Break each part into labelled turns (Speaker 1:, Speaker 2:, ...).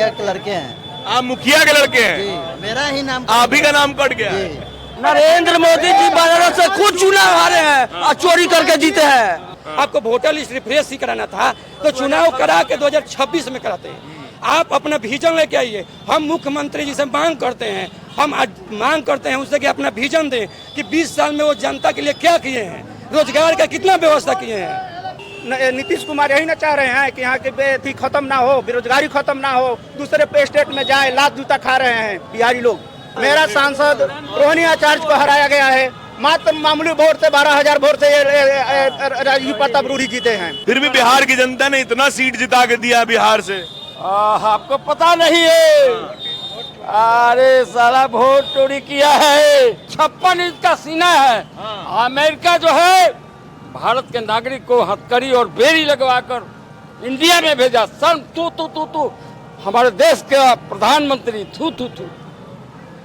Speaker 1: मुखिया के लड़के हैं।
Speaker 2: आप मुखिया के लड़के हैं?
Speaker 1: जी, मेरा ही नाम
Speaker 2: आप ही का नाम कट गया है।
Speaker 3: नरेंद्र मोदी जी बनारस से खुद चुनाव हारे हैं और चोरी करके जीते हैं। आपको वोटर लिस्ट रिफ्रेश ही कराना था तो चुनाव करा के 2026 में कराते हैं। आप अपना विजन लेके आइए। हम मुख्यमंत्री जी से मांग करते हैं, हम मांग करते हैं उससे कि अपना विजन दें कि 20 साल में वो जनता के लिए क्या किए हैं, रोजगार का कितना व्यवस्था किए हैं।
Speaker 4: नीतीश कुमार यही ना चाह रहे हैं कि यहाँ के खत्म ना हो, बेरोजगारी खत्म ना हो, दूसरे पे स्टेट में जाए, लात जूता खा रहे हैं बिहारी लोग। मेरा सांसद रोहिणी आचार्य को हराया गया है, मात्र मामूली वोट से 12,000 वोट से राजीव प्रताप रूढ़ी जीते हैं।
Speaker 2: फिर भी बिहार की जनता ने इतना सीट जिता के दिया बिहार से।
Speaker 3: आपको पता नहीं है? अरे साला वोट चोरी किया है। 56 इंच का सीना है। अमेरिका जो है भारत के नागरिक को हथकड़ी और बेड़ी लगवाकर इंडिया में भेजा। सन तू हमारे देश का प्रधानमंत्री थू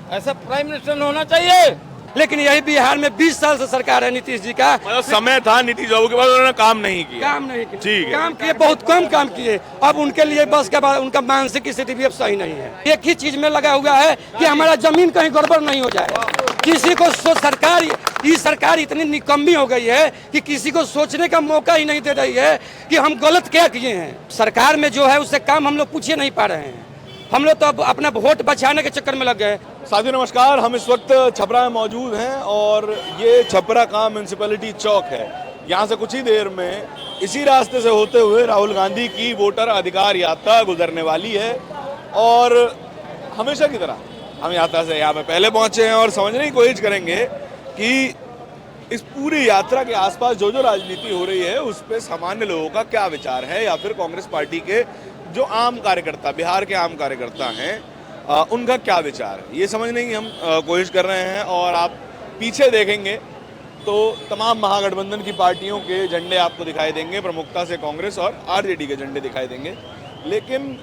Speaker 3: ऐसा प्राइम मिनिस्टर होना चाहिए। लेकिन यही बिहार में 20 साल से सरकार है नीतीश जी का।
Speaker 2: मतलब समय था नीतीश बाबू के बाद, उन्होंने काम नहीं किया। ठीक है।
Speaker 3: काम किए, बहुत कम काम किए। अब उनके लिए बस के बाद उनका मानसिक स्थिति भी अब सही नहीं है। एक ही चीज में लगा हुआ है कि हमारा जमीन कहीं गड़बड़ नहीं हो जाए। किसी को सरकार इतनी निकम्मी हो गई है कि किसी को सोचने का मौका ही नहीं दे रही है कि हम गलत क्या किए हैं। सरकार में जो है उससे काम हम लोग पूछे नहीं पा रहे हैं। हम लोग तो अब अपना वोट बचाने के चक्कर में लग गए।
Speaker 2: साथियों नमस्कार, हम इस वक्त छपरा में मौजूद हैं और ये छपरा का म्युनिसिपैलिटी चौक है। यहाँ से कुछ ही देर में इसी रास्ते से होते हुए राहुल गांधी की वोटर अधिकार यात्रा गुजरने वाली है और हमेशा की तरह हम यात्रा से यहाँ पे पहले पहुंचे हैं और समझने की कोशिश करेंगे कि इस पूरी यात्रा के आसपास जो राजनीति हो रही है उस पर सामान्य लोगों का क्या विचार है या फिर कांग्रेस पार्टी के जो आम कार्यकर्ता, बिहार के आम कार्यकर्ता हैं, उनका क्या विचार है, ये समझने की हम कोशिश कर रहे हैं। और आप पीछे देखेंगे तो तमाम महागठबंधन की पार्टियों के झंडे आपको दिखाई देंगे, प्रमुखता से कांग्रेस और आरजेडी के झंडे दिखाई देंगे। लेकिन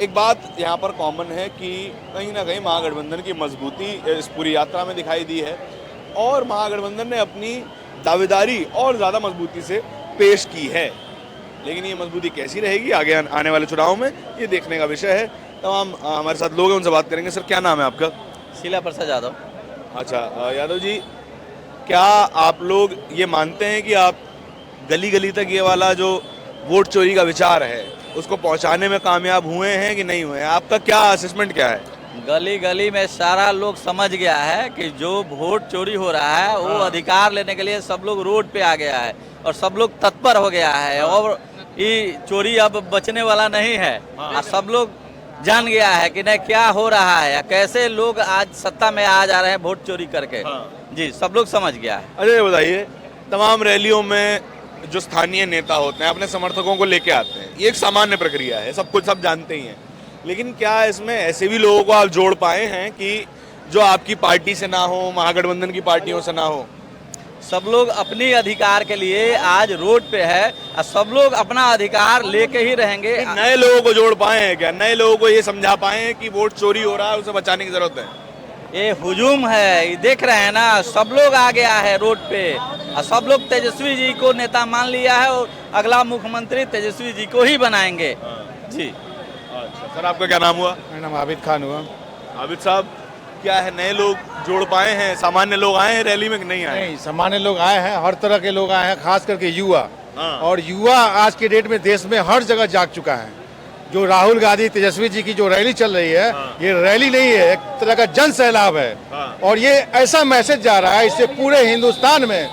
Speaker 2: एक बात यहाँ पर कॉमन है कि कहीं ना कहीं महागठबंधन की मजबूती इस पूरी यात्रा में दिखाई दी है और महागठबंधन ने अपनी दावेदारी और ज़्यादा मजबूती से पेश की है। लेकिन ये मजबूती कैसी रहेगी आगे आने वाले चुनाव में, ये देखने का विषय है। तमाम हमारे साथ लोग हैं, उनसे बात करेंगे। सर क्या नाम है आपका?
Speaker 1: शीला प्रसाद यादव।
Speaker 2: अच्छा यादव जी, क्या आप लोग ये मानते हैं कि आप गली गली तक ये वाला जो वोट चोरी का विचार है उसको पहुंचाने में कामयाब हुए हैं कि नहीं हुए हैं? आपका क्या असेसमेंट क्या है?
Speaker 1: गली गली में सारा लोग समझ गया है कि जो वोट चोरी हो रहा है वो अधिकार लेने के लिए सब लोग रोड पे आ गया है और सब लोग तत्पर हो गया है और ये चोरी अब बचने वाला नहीं है। और सब लोग जान गया है कि नहीं क्या हो रहा है, कैसे लोग आज सत्ता में आ जा रहे हैं वोट चोरी करके। जी, सब लोग समझ गया है।
Speaker 2: अरे बताइए, तमाम रैलियों में जो स्थानीय नेता होते हैं अपने समर्थकों को लेके आते हैं, ये एक सामान्य प्रक्रिया है, सब कुछ सब जानते ही हैं। लेकिन क्या इसमें ऐसे भी लोगों को आप जोड़ पाए हैं कि जो आपकी पार्टी से ना हो, महागठबंधन की पार्टियों से ना हो?
Speaker 1: सब लोग अपनी अधिकार के लिए आज रोड पे है और सब लोग अपना अधिकार लेके ही रहेंगे।
Speaker 2: नए लोगों को जोड़ पाए हैं क्या? नए लोगों को ये समझा पाए हैं कि वोट चोरी हो रहा है, उसे बचाने की जरूरत है?
Speaker 1: ये हुजूम है, ये देख रहे हैं ना, सब लोग आ गया है रोड पे और सब लोग तेजस्वी जी को नेता मान लिया है और अगला मुख्यमंत्री तेजस्वी जी को ही बनाएंगे। जी।
Speaker 2: अच्छा सर, आपका क्या नाम हुआ?
Speaker 5: मेरा नाम आबिद खान हुआ।
Speaker 2: आबिद साहब, क्या है नए लोग जोड़ पाए हैं? सामान्य लोग आए हैं रैली में कि नहीं आए?
Speaker 5: नहीं, सामान्य लोग आए हैं, हर तरह के लोग आए हैं, खास करके युवा। और युवा आज के डेट में देश में हर जगह जाग चुका है। जो राहुल गांधी तेजस्वी जी की जो रैली चल रही है, ये रैली नहीं है, एक तरह का जन सैलाब है। और ये ऐसा मैसेज जा रहा है, इससे पूरे हिंदुस्तान में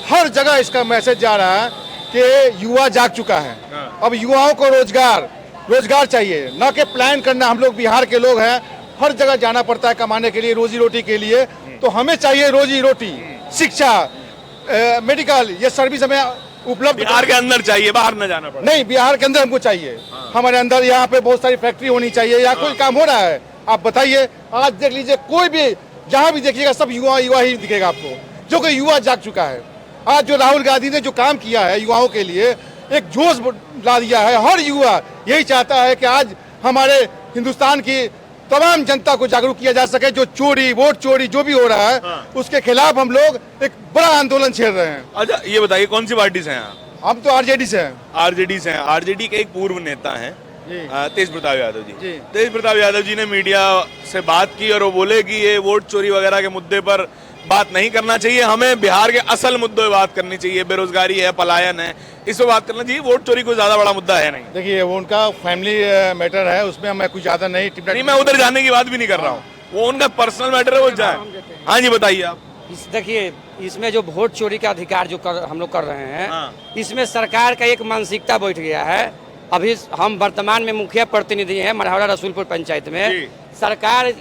Speaker 5: हर जगह इसका मैसेज जा रहा है कि युवा जाग चुका है। अब युवाओं को रोजगार चाहिए, न कि प्लान करना। हम लोग बिहार के लोग हैं, हर जगह जाना पड़ता है कमाने के लिए, रोजी रोटी के लिए। तो हमें चाहिए रोजी रोटी, शिक्षा, मेडिकल, ये सर्विस हमें उपलब्ध
Speaker 2: बिहार के अंदर चाहिए, बाहर न जाना पड़े।
Speaker 5: नहीं, बिहार के अंदर हमको चाहिए। हमारे अंदर यहाँ पे बहुत सारी फैक्ट्री होनी चाहिए या कोई काम हो रहा है। आप बताइए, आज देख लीजिए, कोई भी जहाँ भी देखिएगा सब युवा ही दिखेगा आपको, जो कि युवा जाग चुका है। आज जो राहुल गांधी ने जो काम किया है युवाओं के लिए, एक जोश ला दिया है। हर युवा यही चाहता है कि आज हमारे हिंदुस्तान की तमाम जनता को जागरूक किया जा सके। जो चोरी, वोट चोरी जो भी हो रहा है, उसके खिलाफ हम लोग एक बड़ा आंदोलन छेड़ रहे हैं।
Speaker 2: अच्छा ये बताइए, कौन सी पार्टी से हैं आप?
Speaker 5: हम तो आरजेडी से हैं।
Speaker 2: आरजेडी से हैं। आरजेडी के एक पूर्व नेता हैं
Speaker 5: जी।
Speaker 2: तेज प्रताप यादव
Speaker 5: जी।
Speaker 2: जी। तेज प्रताप यादव जी ने मीडिया से बात की और वो बोले कि ये वोट चोरी वगैरह के मुद्दे पर बात नहीं करना चाहिए, हमें बिहार के असल मुद्दों पर बात करनी चाहिए, बेरोजगारी है, पलायन है, इस पर बात करना चाहिए। वोट चोरी कोई ज्यादा बड़ा मुद्दा है नहीं।
Speaker 5: देखिए वो उनका फैमिली मैटर है, उसमें मैं कुछ ज्यादा नहीं
Speaker 2: मैं उधर जाने की बात भी नहीं कर रहा हूँ, वो उनका पर्सनल मैटर है, वो जाए। हाँ जी बताइए आप।
Speaker 3: देखिए इसमें जो वोट चोरी का अधिकार जो हम लोग कर रहे हैं,
Speaker 2: हाँ।
Speaker 3: इसमें सरकार का एक मानसिकता बैठ गया है। अभी हम वर्तमान में मुखिया प्रतिनिधि हैं मढ़ौरा रसूलपुर पंचायत में।
Speaker 2: जी।
Speaker 3: सरकार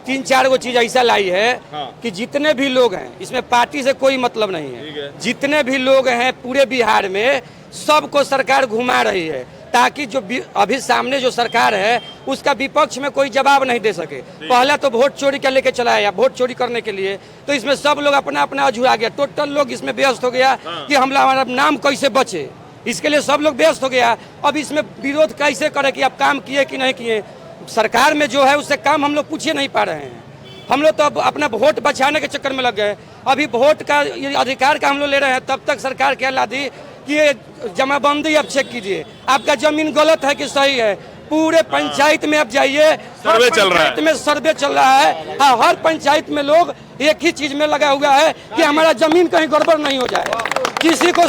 Speaker 3: 3-4 गो चीज ऐसा लाई है
Speaker 2: हाँ।
Speaker 3: कि जितने भी लोग हैं, इसमें पार्टी से कोई मतलब नहीं
Speaker 2: ठीक
Speaker 3: है,
Speaker 2: है।
Speaker 3: जितने भी लोग हैं पूरे बिहार में सबको सरकार घुमा रही है, ताकि जो अभी सामने जो सरकार है उसका विपक्ष में कोई जवाब नहीं दे सके। पहला तो वोट चोरी का लेके चला आया, वोट चोरी करने के लिए, तो इसमें सब लोग अपना अपना अझुरा गया, टोटल लोग इसमें व्यस्त हो गया कि हमारा नाम कैसे बचे, इसके लिए सब लोग व्यस्त हो गया। अब इसमें विरोध कैसे करे कि आप काम किए कि नहीं किए। सरकार में जो है उससे काम हम लोग पूछे नहीं पा रहे हैं, हम लोग तो अब अपना वोट बचाने के चक्कर में लग गए। अभी वोट का ये अधिकार का हम लोग ले रहे हैं, तब तक सरकार क्या ला दी कि ये जमाबंदी आप चेक कीजिए, आपका जमीन गलत है कि सही है। पूरे पंचायत में आप जाइए,
Speaker 2: सर्वे चल रहा है।
Speaker 3: पंचायत में सर्वे चल रहा है। हाँ, हर पंचायत में लोग एक ही चीज में लगा हुआ है कि हमारा जमीन कहीं गड़बड़ नहीं हो जाए। किसी को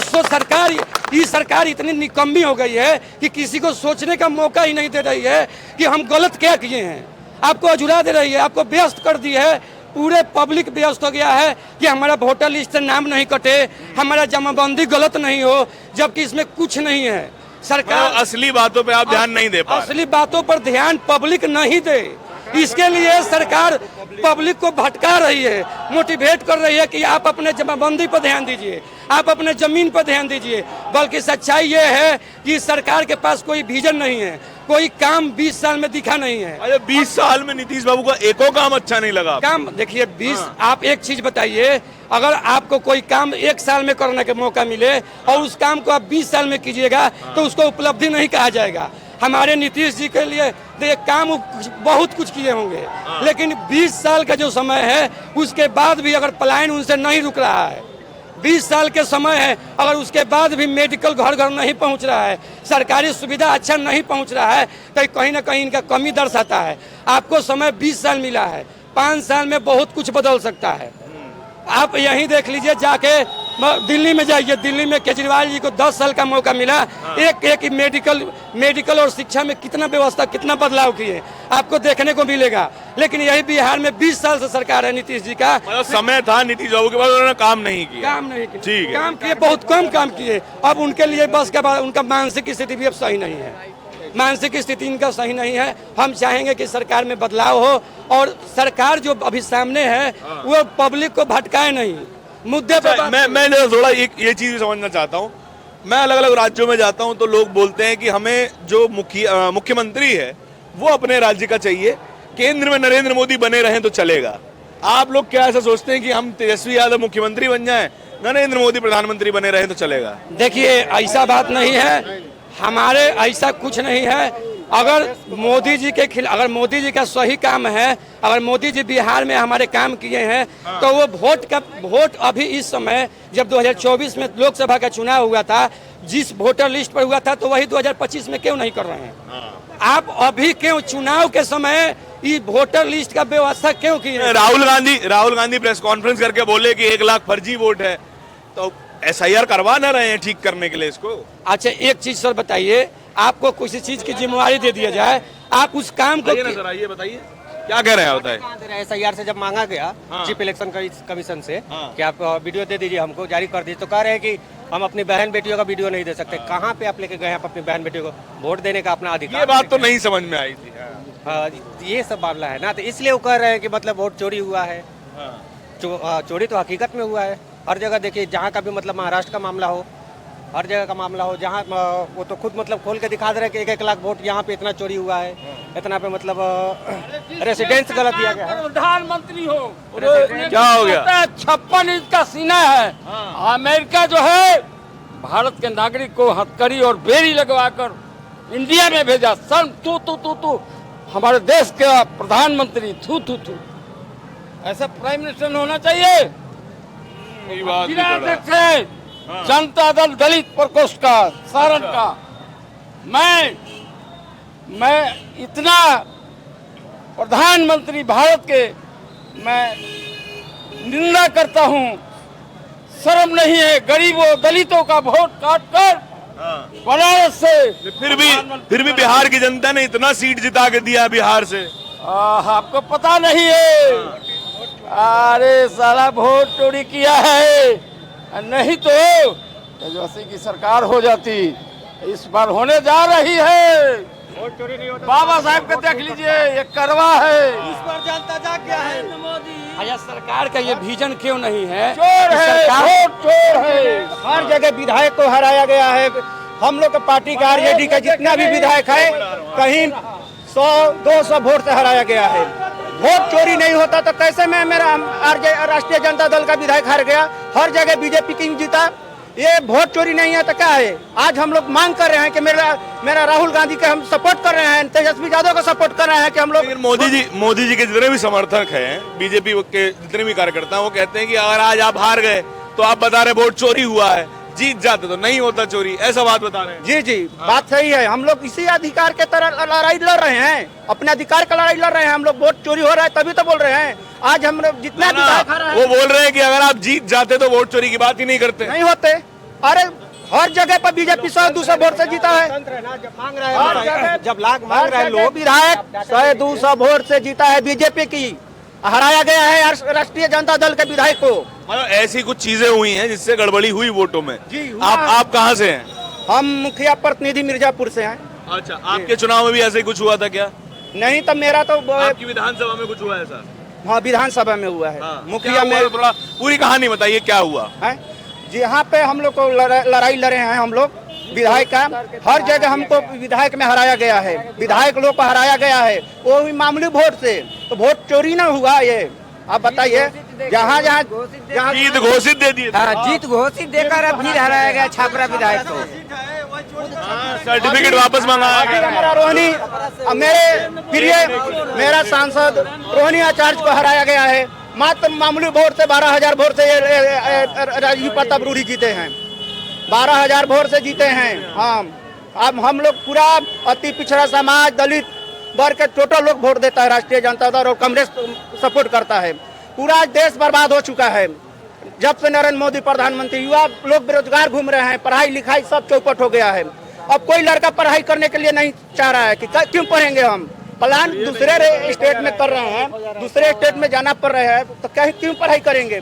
Speaker 3: सरकार इतनी निकम्मी हो गई है कि किसी को सोचने का मौका ही नहीं दे रही है कि हम गलत क्या किए हैं। आपको अझुरा दे रही है, आपको व्यस्त कर दी है, पूरे पब्लिक व्यस्त हो गया है कि हमारा वोटर लिस्ट से नाम नहीं कटे, हमारा जमाबंदी गलत नहीं हो, जबकि इसमें कुछ नहीं है। सरकार
Speaker 2: असली बातों पे आप ध्यान नहीं दे पा रहे।
Speaker 3: असली बातों पर ध्यान पब्लिक नहीं दे, इसके लिए सरकार पब्लिक को भटका रही है, मोटिवेट कर रही है कि आप अपने जमाबंदी पर ध्यान दीजिए, आप अपने जमीन पर ध्यान दीजिए। बल्कि सच्चाई ये है कि सरकार के पास कोई विजन नहीं है, कोई काम 20 साल में दिखा नहीं है।
Speaker 2: अरे 20 साल में नीतीश बाबू का एको काम अच्छा नहीं लगा।
Speaker 3: काम देखिए 20 आप एक चीज बताइए, अगर आपको कोई काम 1 साल में करने का मौका मिले और उस काम को आप 20 साल में कीजिएगा तो उसको उपलब्धि नहीं कहा जाएगा। हमारे नीतीश जी के लिए काम बहुत कुछ किए होंगे, लेकिन 20 साल का जो समय है उसके बाद भी अगर पलायन उनसे नहीं रुक रहा है, 20 साल के समय है, अगर उसके बाद भी मेडिकल घर घर नहीं पहुंच रहा है, सरकारी सुविधा अच्छा नहीं पहुंच रहा है, तो कहीं ना कहीं इनका कमी दर्शाता है। आपको समय 20 साल मिला है, 5 साल में बहुत कुछ बदल सकता है। आप यहीं देख लीजिए, जाके दिल्ली में जाइए, दिल्ली में केजरीवाल जी को 10 साल का मौका मिला, एक मेडिकल और शिक्षा में कितना व्यवस्था, कितना बदलाव किए आपको देखने को मिलेगा। लेकिन यही बिहार में 20 साल से सरकार है नीतीश जी का,
Speaker 2: मतलब समय था नीतीश बाबू के पास, उन्होंने काम नहीं किया। ठीक है।
Speaker 3: काम किए, बहुत कम काम किए। अब उनके लिए बस के बाद उनका मानसिक स्थिति भी अब सही नहीं है, मानसिक स्थिति इनका सही नहीं है। हम चाहेंगे कि सरकार में बदलाव हो और सरकार जो अभी सामने है वो पब्लिक को भटकाए नहीं, मुद्दे पर।
Speaker 2: मैं थोड़ा ये चीज भी समझना चाहता हूँ। मैं अलग अलग राज्यों में जाता हूँ तो लोग बोलते हैं कि हमें जो मुख्यमंत्री है वो अपने राज्य का चाहिए, केंद्र में नरेंद्र मोदी बने रहें तो चलेगा। आप लोग क्या ऐसा सोचते हैं कि हम तेजस्वी यादव मुख्यमंत्री बन जाएं, नरेंद्र मोदी प्रधानमंत्री बने रहें तो चलेगा?
Speaker 3: देखिए ऐसा बात नहीं है, हमारे ऐसा कुछ नहीं है। अगर मोदी जी के खिलाफ, अगर मोदी जी का सही काम है, अगर मोदी जी बिहार में हमारे काम किए हैं तो वो वोट अभी इस समय जब 2024 में लोकसभा का चुनाव हुआ था, जिस वोटर लिस्ट पर हुआ था, तो वही 2025 में क्यों नहीं कर रहे हैं? आप अभी क्यों चुनाव के समय ये वोटर लिस्ट का व्यवस्था क्यों की है?
Speaker 2: राहुल गांधी प्रेस कॉन्फ्रेंस करके बोले कि 1 लाख फर्जी वोट है, तो SIR करवा ना रहे हैं ठीक करने के लिए इसको?
Speaker 3: अच्छा एक चीज सर बताइए, आपको किसी चीज की जिम्मेवारी दे दिया जाए, आप उस काम को
Speaker 2: ये बताइए क्या कह रहे हैं? बताइए।
Speaker 6: SIR से जब मांगा गया चीफ इलेक्शन कमीशन से कि आप वीडियो दे दीजिए, हमको जारी कर दीजिए, तो कह रहे हैं कि हम अपनी बहन बेटियों का वीडियो नहीं दे सकते। कहाँ पे आप लेके गए हैं अपनी बहन बेटियों को? वोट देने का अपना अधिकार।
Speaker 2: ये बात तो नहीं समझ में आई थी।
Speaker 6: हाँ, ये सब मामला है ना, तो इसलिए वो कह रहे हैं कि मतलब वोट चोरी हुआ है। चोरी तो हकीकत में हुआ है हर जगह। देखिए जहाँ का भी मतलब महाराष्ट्र का मामला हो, हर जगह का मामला हो, जहाँ वो तो खुद मतलब खोल के दिखा दे रहे हैं कि 1 लाख वोट यहाँ पे इतना चोरी हुआ है, इतना पे मतलब रेसिडेंस गलत दिया गया है।
Speaker 3: प्रधानमंत्री हो,
Speaker 2: क्या हो गया?
Speaker 3: 56 इंच का सीना है। अमेरिका जो है भारत के नागरिक को हथकड़ी और बेड़ी लगवाकर इंडिया में भेजा। सन तू हमारे देश का प्रधानमंत्री थू। ऐसा प्राइम मिनिस्टर होना चाहिए। जनता दल दलित प्रकोष्ठ का सारण का मैं मैं इतना प्रधानमंत्री भारत के मैं निंदा करता हूँ। शर्म नहीं है गरीबों दलितों का वोट काट कर बनारस से।
Speaker 2: फिर भी बिहार की जनता ने इतना सीट जिता के दिया बिहार से।
Speaker 3: आपको पता नहीं है? अरे साला वोट चोरी किया है, नहीं तो तेजस्वी की सरकार हो जाती। इस बार होने जा रही है। वोट चोरी नहीं होता। बाबा साहब को देख लीजिए, ये करवा है। इस बार जनता जाग गया है। मोदी सरकार का ये विजन क्यों नहीं है? चोर है, वोट चोर है।
Speaker 4: हर जगह विधायक को हराया गया है। हम लोग का पार्टी का आरजेडी का जितना भी विधायक है कहीं 100-200 वोट से हराया गया है। वोट चोरी नहीं होता तो कैसे मैं मेरा राष्ट्रीय जनता दल का विधायक हार गया? हर जगह बीजेपी किंग जीता। ये वोट चोरी नहीं है तो क्या है? आज हम लोग मांग कर रहे हैं कि मेरा राहुल गांधी के हम सपोर्ट कर रहे हैं, तेजस्वी यादव को सपोर्ट कर रहे हैं कि हम लोग।
Speaker 2: मोदी जी के जितने भी समर्थक हैं, बीजेपी के जितने भी कार्यकर्ता हैं, वो कहते हैं कि अगर आज आप हार गए तो आप बता रहे वोट चोरी हुआ है, जीत जाते तो नहीं होता चोरी, ऐसा बात बता रहे हैं।
Speaker 4: जी जी, बात सही है। हम लोग इसी अधिकार के तरह लड़ाई लड़ रहे हैं, अपने अधिकार का लड़ाई लड़ रहे हैं। हम लोग वोट चोरी हो रहा है तभी तो बोल रहे हैं। आज हम लोग जितना
Speaker 2: वो बोल रहे हैं कि अगर आप जीत जाते तो वोट चोरी की बात ही नहीं करते,
Speaker 4: नहीं होते। अरे हर जगह पर बीजेपी 100-200 वोट से जीता है।
Speaker 6: जब मांग रहे हैं, जब लाख मांग रहे हैं लोग,
Speaker 4: विधायक 100-200 वोट से जीता है। बीजेपी की हराया गया है राष्ट्रीय जनता दल के विधायक को।
Speaker 2: मतलब ऐसी कुछ चीजें हुई हैं जिससे गड़बड़ी हुई वोटों में।
Speaker 4: जी,
Speaker 2: आप कहाँ से हैं?
Speaker 4: हम मुखिया प्रतिनिधि मिर्जापुर से हैं।
Speaker 2: अच्छा, आपके चुनाव में भी ऐसे ही कुछ हुआ था क्या?
Speaker 4: नहीं तो मेरा तो
Speaker 2: आपकी विधानसभा में कुछ हुआ ऐसा?
Speaker 4: हाँ, विधानसभा में हुआ है। मुखिया में
Speaker 2: थोड़ा पूरी कहानी बताइए, क्या हुआ
Speaker 4: है? जी, यहाँ पे हम लोग को लड़ाई लड़े हैं। हम लोग विधायक का हर जगह हमको विधायक में हराया गया है, विधायक लोग को हराया गया है, वो भी मामूली वोट से। तो वोट चोरी ना हुआ ये? आप बताइए। जहाँ
Speaker 2: जीत घोषित दे दिए,
Speaker 6: जीत घोषित देकर अब फिर हराया गया छापरा विधायक को।
Speaker 2: सर्टिफिकेट वापस मंगाया गया।
Speaker 4: हमारा रोहिणी, मेरे प्रिय मेरा सांसद रोहिणी आचार्य को हराया गया है। मात्र मामूली वोट से 12,000 वोट से राजीव प्रताप रूढ़ी जीते हैं। 12,000 वोट से जीते हैं। हाँ, अब हम लोग पूरा अति पिछड़ा समाज, दलित वर्ग के टोटल लोग वोट देता है राष्ट्रीय जनता दल, और कांग्रेस सपोर्ट करता है। पूरा देश बर्बाद हो चुका है जब से नरेंद्र मोदी प्रधानमंत्री। युवा लोग बेरोजगार घूम रहे हैं, पढ़ाई लिखाई सब चौपट हो गया है। अब कोई लड़का पढ़ाई करने के लिए नहीं चाह रहा है कि क्यों पढ़ेंगे हम। प्लान दूसरे स्टेट में कर रहे हैं, दूसरे स्टेट में जाना पड़ रहा है, तो क्यों पढ़ाई करेंगे?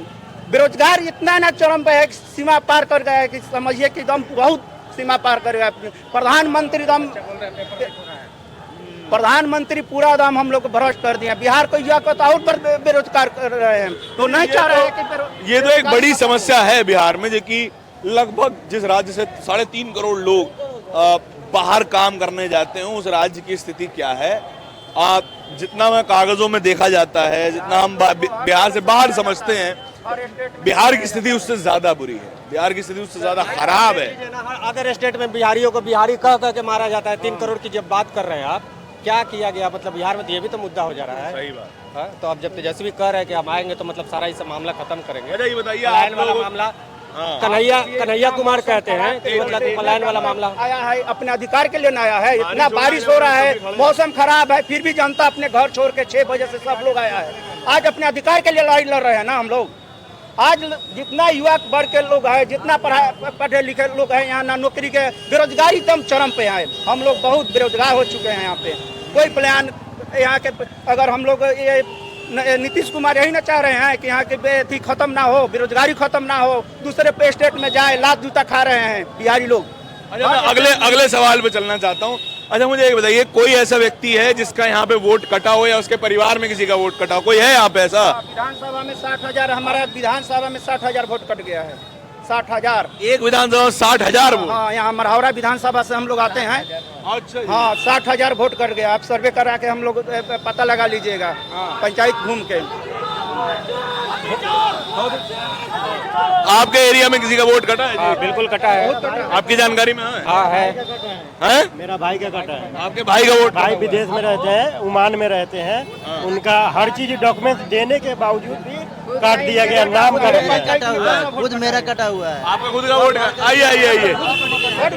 Speaker 4: बेरोजगार इतना ना चरम पे है, सीमा पार कर गया है कि समझिए कि दम बहुत सीमा पार कर गया। प्रधानमंत्री पूरा दम हम लोग को भ्रष्ट कर दिया। बिहार को युवा को तो और बेरोजगार कर रहे हैं, तो नहीं चाह रहे कि
Speaker 2: ये तो एक बड़ी समस्या है बिहार में, जो कि लगभग जिस राज्य से 3.5 करोड़ लोग बाहर काम करने जाते हैं, उस राज्य की स्थिति क्या है? आप जितना मैं कागजों में देखा जाता है, जितना हम बिहार से बाहर समझते हैं, बिहार की स्थिति उससे ज्यादा बुरी है। बिहार की स्थिति उससे ज्यादा खराब है।
Speaker 6: अदर स्टेट में बिहारियों को बिहारी कह के मारा जाता है। 3 करोड़ की जब बात कर रहे हैं आप, क्या किया गया? मतलब बिहार में तो ये भी तो मुद्दा हो जा रहा है।
Speaker 2: सही बात
Speaker 6: है। तो अब जब तेजस्वी कह रहे हैं कि हम आएंगे तो मतलब सारा इस मामला खत्म करेंगे।
Speaker 2: अच्छा, ये बताइए
Speaker 6: पलायन वाला मामला, कन्हैया कुमार कहते हैं कि मतलब पलायन वाला मामला
Speaker 4: आया है, अपने अधिकार के लिए आया है। इतना बारिश हो रहा है, मौसम खराब है, फिर भी जनता अपने घर छोड़ के 6 बजे से सब लोग आया है। आज अपने अधिकार के लिए लड़ाई लड़ रहे हैं ना हम लोग। आज जितना युवा वर्ग के लोग हैं, जितना पढ़े लिखे लोग हैं, यहाँ ना नौकरी के, बेरोजगारी एकदम चरम पे है। हम लोग बहुत बेरोजगार हो चुके हैं। यहाँ पे कोई प्लान यहाँ के, अगर हम लोग ये नीतीश कुमार यही ना चाह रहे हैं कि यहाँ के खत्म ना हो, बेरोजगारी खत्म ना हो, दूसरे स्टेट में जाए, लात जूता खा रहे हैं बिहारी लोग।
Speaker 2: अच्छा, मैं अगले सवाल पे चलना चाहता हूँ। अच्छा, मुझे एक बताइए, कोई ऐसा व्यक्ति है जिसका यहाँ पे वोट कटा हो, या उसके परिवार में किसी का वोट कटा हो? कोई है यहाँ पे ऐसा?
Speaker 4: विधानसभा में 60,000, हमारा विधानसभा में 60,000 वोट कट गया है। 60,000
Speaker 2: एक विधानसभा में 60,000 वोट?
Speaker 4: हाँ, यहाँ मरहौरा विधानसभा से हम लोग आते हैं।
Speaker 2: अच्छा,
Speaker 4: हाँ, 60,000 वोट कट गया। आप सर्वे करा के हम लोग पता लगा लीजिएगा, पंचायत घूम के।
Speaker 2: आपके एरिया में किसी का वोट कटा है?
Speaker 6: हाँ, बिल्कुल कटा है।
Speaker 2: आपकी जानकारी में है?
Speaker 6: हाँ है।
Speaker 2: हैं?
Speaker 7: मेरा भाई का कटा है।
Speaker 2: आपके भाई का वोट?
Speaker 7: भाई विदेश में रहते हैं, ओमान में रहते हैं। उनका हर चीज डॉक्यूमेंट देने के बावजूद भी काट दिया गया, नाम काट दिया।
Speaker 8: कटा हुआ है, खुद मेरा कटा हुआ है।
Speaker 2: आपका खुद का वोट? आइए आइए आइए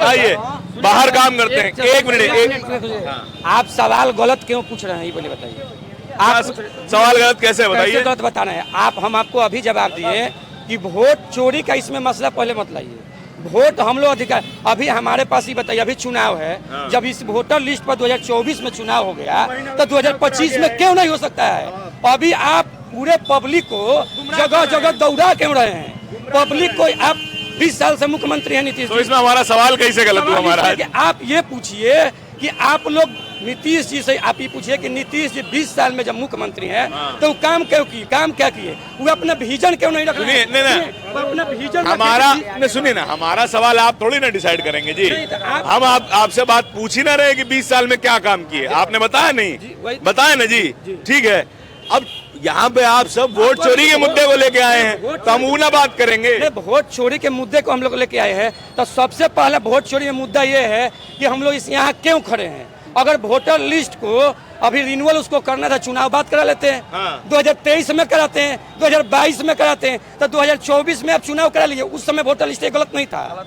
Speaker 2: आइए। बाहर काम करते हैं। एक मिनट,
Speaker 3: आप सवाल गलत क्यों पूछ रहे हैं ये बोले बताइए। आप
Speaker 2: सवाल गलत कैसे बताइए?
Speaker 3: कैसे गलत बताना है? हम आपको अभी जवाब दिए कि वोट चोरी का इसमें मसला पहले मत लाइए। वोट हम लोग अधिकार, अभी हमारे पास ही बताइए, अभी चुनाव है, जब इस वोटर लिस्ट पर 2024 में चुनाव हो गया तो 2025 में क्यों नहीं हो सकता है? अभी आप पूरे पब्लिक को जगह जगह दौड़ा क्यों रहे हैं? पब्लिक को आप 20 साल से मुख्यमंत्री है नीतीश,
Speaker 2: तो इसमें हमारा सवाल कैसे गलत हुआ हमारा?
Speaker 3: आप ये पूछिए कि आप लोग नीतीश जी से आप ये पूछिए कि नीतीश जी 20 साल में जब मुख्यमंत्री हैं तो वो काम क्यों किए, काम क्या किए? वो अपना विजन क्यों नहीं रख रहे? अपना विजन
Speaker 2: हमारा नहीं, सुनिए ना, हमारा सवाल आप थोड़ी ना डिसाइड करेंगे जी। हम आपसे बात पूछ ही ना रहे कि 20 साल में क्या काम किए, आपने बताया नहीं, बताया ना जी, ठीक है। अब यहाँ पे आप सब वोट चोरी के मुद्दे को लेके आए हैं तो हम वो ना बात करेंगे।
Speaker 3: वोट चोरी के मुद्दे को हम लोग लेके आए हैं तो सबसे पहला वोट चोरी का मुद्दा ये है कि हम लोग इस यहाँ क्यों खड़े हैं। अगर वोटर लिस्ट को अभी रिन्यूअल उसको करना था, चुनाव बात करा लेते हैं। 2023 में कराते हैं, 2022 में कराते हैं, तो 2024 में आप चुनाव करा लीजिए। उस समय वोटर लिस्ट गलत नहीं था।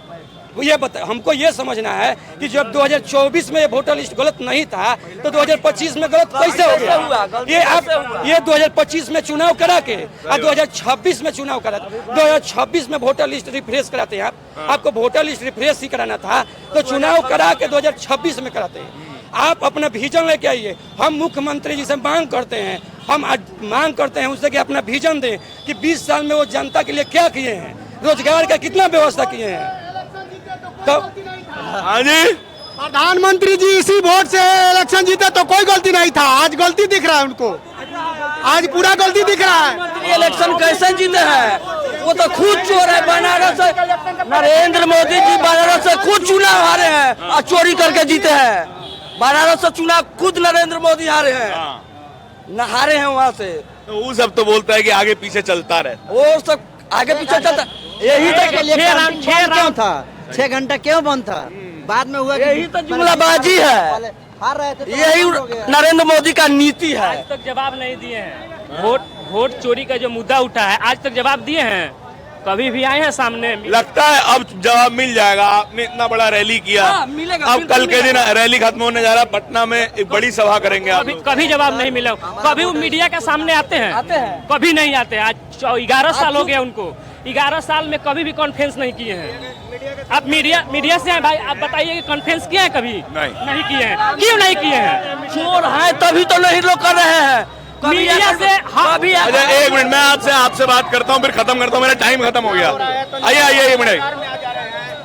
Speaker 3: ये बता, हमको ये समझना है कि जब 2024 में वोटर लिस्ट गलत नहीं था तो 2025 में गलत कैसे हो गया? ये आप ये 2025 में चुनाव करा के और 2026 में चुनाव करा, 2026 में वोटर लिस्ट रिफ्रेश कराते हैं। आपको वोटर लिस्ट रिफ्रेश ही कराना था तो चुनाव करा के 2026 में कराते हैं। आप अपना विजन लेके आइए। हम मुख्यमंत्री जी से मांग करते हैं, हम मांग करते हैं उससे कि अपना विजन दें कि 20 साल में वो जनता के लिए क्या किए हैं, रोजगार का कितना व्यवस्था किए हैं। तो
Speaker 2: हाँ जी,
Speaker 8: प्रधानमंत्री जी इसी वोट से इलेक्शन जीते तो कोई गलती नहीं था, आज गलती दिख रहा है उनको, आज पूरा गलती दिख रहा है।
Speaker 1: इलेक्शन कैसे जीते हैं? वो तो खुद चोर है। बनारस से नरेंद्र मोदी जी बनारस से खुद चुनाव हारे हैं और चोरी करके जीते हैं। बनारस से चुनाव खुद नरेंद्र मोदी हारे हैं, हारे हैं वहाँ से।
Speaker 2: तो वो सब तो बोलता है कि आगे पीछे चलता रहे,
Speaker 1: वो सब आगे पीछे चलता। यही
Speaker 8: क्यों था 6 घंटा क्यों बंद था? बाद में हुआ
Speaker 1: यही तो जुमलाबाजी है,
Speaker 8: हार रहे थे,
Speaker 1: यही नरेंद्र मोदी का नीति है।
Speaker 9: आज तक जवाब नहीं दिए हैं। वोट चोरी का जो मुद्दा उठा है आज तक जवाब दिए हैं? कभी भी आए हैं सामने?
Speaker 2: लगता है अब जवाब मिल जाएगा। आपने इतना बड़ा रैली किया, अब कल के दिन रैली खत्म होने जा रहा है, पटना में एक बड़ी सभा करेंगे आप।
Speaker 9: कभी जवाब नहीं मिला। कभी वो मीडिया के सामने आते हैं? कभी नहीं आते। आज 11 साल हो गया उनको, 11 साल में कभी भी कॉन्फ्रेंस नहीं किए हैं। आप मीडिया से हैं भाई, आप बताइए कि कॉन्फ्रेंस किए हैं कभी? नहीं किए हैं। क्यों नहीं किए हैं?
Speaker 1: चोर है तभी तो नहीं लोग कर रहे हैं
Speaker 9: मीडिया से।
Speaker 2: अच्छा एक मिनट, मैं आपसे बात करता हूँ, फिर खत्म करता हूँ, मेरा टाइम खत्म हो गया। आइए एक मिनट।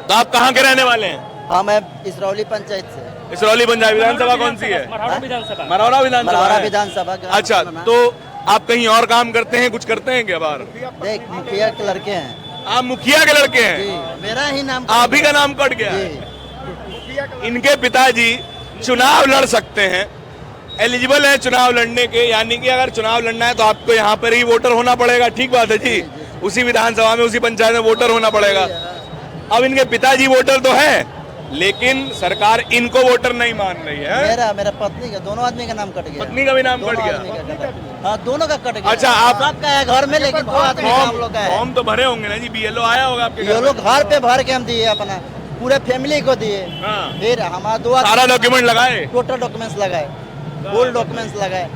Speaker 2: तो आप कहाँ के रहने वाले हैं?
Speaker 8: हाँ, मैं इसरौली पंचायत से।
Speaker 2: इसरौली पंचायत विधानसभा कौन सी है? मरौरा विधानसभा। अच्छा, तो आप कहीं और काम करते हैं, कुछ करते हैं क्या बाहर?
Speaker 8: देख, मुखिया के लड़के हैं।
Speaker 2: आप मुखिया के लड़के हैं?
Speaker 8: मेरा ही नाम,
Speaker 2: आप ही का नाम कट गया। इनके पिताजी चुनाव लड़ सकते हैं, एलिजिबल है चुनाव लड़ने के, यानी कि अगर चुनाव लड़ना है तो आपको यहाँ पर ही वोटर होना पड़ेगा। ठीक बात है जी, उसी विधानसभा में उसी पंचायत में वोटर होना पड़ेगा। अब इनके पिताजी वोटर तो है लेकिन सरकार इनको वोटर नहीं मान रही है।
Speaker 8: मेरा पत्नी का, दोनों आदमी का नाम कट गया।
Speaker 2: पत्नी का भी नाम कट गया?
Speaker 8: हाँ, दोनों का कट गया।
Speaker 2: अच्छा, आप
Speaker 8: सबका है घर में, लेकिन दो आदमी का हम लोग का है।
Speaker 2: फॉर्म तो भरे होंगे ना जी? BLO आया होगा आपके?
Speaker 8: ये लोग घर पे भर के हम दिए, अपना पूरे फैमिली को दिए। फिर हमारा 2 आदमी
Speaker 2: सारा डॉक्यूमेंट लगाए,
Speaker 8: टोटल डॉक्यूमेंट्स लगाए, फुल डॉक्यूमेंट्स लगाए।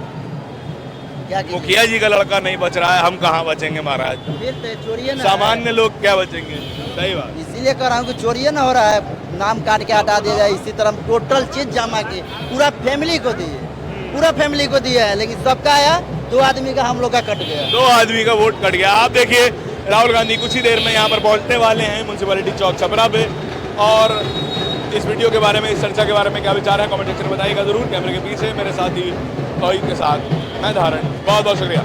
Speaker 8: क्या
Speaker 2: मुखिया जी का लड़का नहीं बच रहा है, हम कहाँ बचेंगे महाराज?
Speaker 8: फिर चोरी ना,
Speaker 2: सामान्य लोग क्या बचेंगे? सही बात।
Speaker 8: इसीलिए कह रहा हूँ कि चोरी ना हो रहा है, नाम काट के हटा दिया जाए। इसी तरह टोटल चीज जमा के पूरा फैमिली को दिए, पूरा फैमिली को दिया है, लेकिन सबका आया, 2 आदमी का हम लोग का कट गया।
Speaker 2: 2 आदमी का वोट कट गया। आप देखिए राहुल गांधी कुछ ही देर में यहाँ पर पहुँचने वाले हैं म्युनिसिपैलिटी चौक छपरा पे। और इस वीडियो के बारे में, इस चर्चा के बारे में क्या विचार है कमेंट सेक्शन में बताइएगा जरूर। कैमरे के पीछे मेरे साथी तौहीद के साथ मैं धारण, बहुत बहुत शुक्रिया।